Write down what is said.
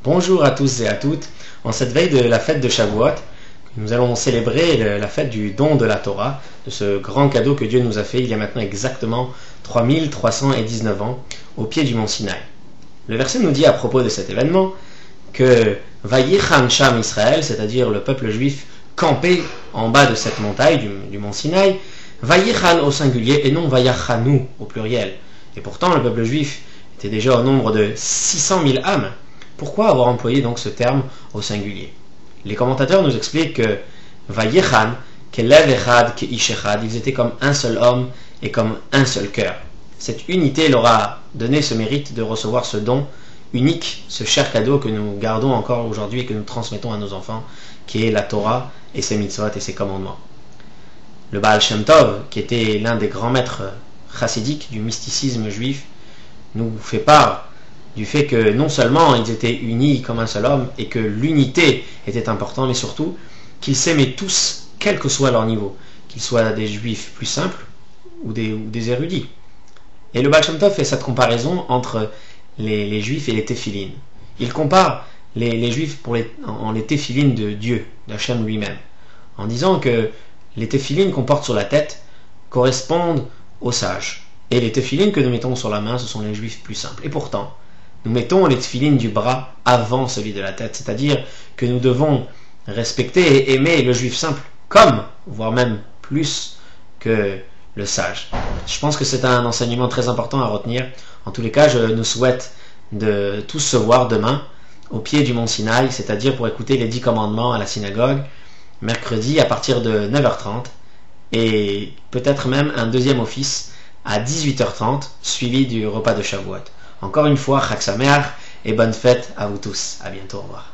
Bonjour à tous et à toutes. En cette veille de la fête de Shavuot, nous allons célébrer la fête du don de la Torah, de ce grand cadeau que Dieu nous a fait il y a maintenant exactement 3319 ans, au pied du mont Sinaï. Le verset nous dit à propos de cet événement que Vayichan Sham Israël, c'est-à-dire le peuple juif campé en bas de cette montagne du mont Sinaï, Vayichan au singulier et non Vayachanu au pluriel. Et pourtant le peuple juif était déjà au nombre de 600 000 âmes. Pourquoi avoir employé donc ce terme au singulier? Les commentateurs nous expliquent que Vayichan, Kelev Echad, Keish Echad, ils étaient comme un seul homme et comme un seul cœur. Cette unité leur a donné ce mérite de recevoir ce don unique, ce cher cadeau que nous gardons encore aujourd'hui et que nous transmettons à nos enfants, qui est la Torah et ses mitzvot et ses commandements. Le Baal Shem Tov, qui était l'un des grands maîtres chassidiques du mysticisme juif, nous fait part du fait que non seulement ils étaient unis comme un seul homme et que l'unité était importante, mais surtout qu'ils s'aimaient tous, quel que soit leur niveau, qu'ils soient des juifs plus simples ou des érudits. Et le Baal Shem Tov fait cette comparaison entre les juifs et les téphilines. Il compare les juifs en les téphilines de Dieu, d'Hachem lui-même, en disant que les téphilines qu'on porte sur la tête correspondent aux sages. Et les téphilines que nous mettons sur la main, ce sont les juifs plus simples. Et pourtant, nous mettons les téphilines du bras avant celui de la tête, c'est-à-dire que nous devons respecter et aimer le juif simple comme, voire même plus que le sage. Je pense que c'est un enseignement très important à retenir. En tous les cas, je nous souhaite de tous se voir demain au pied du mont Sinaï, c'est-à-dire pour écouter les 10 commandements à la synagogue, mercredi à partir de 9h30, et peut-être même un deuxième office à 18h30, suivi du repas de Shavuot. Encore une fois, Chag Sameach et bonne fête à vous tous. À bientôt, au revoir.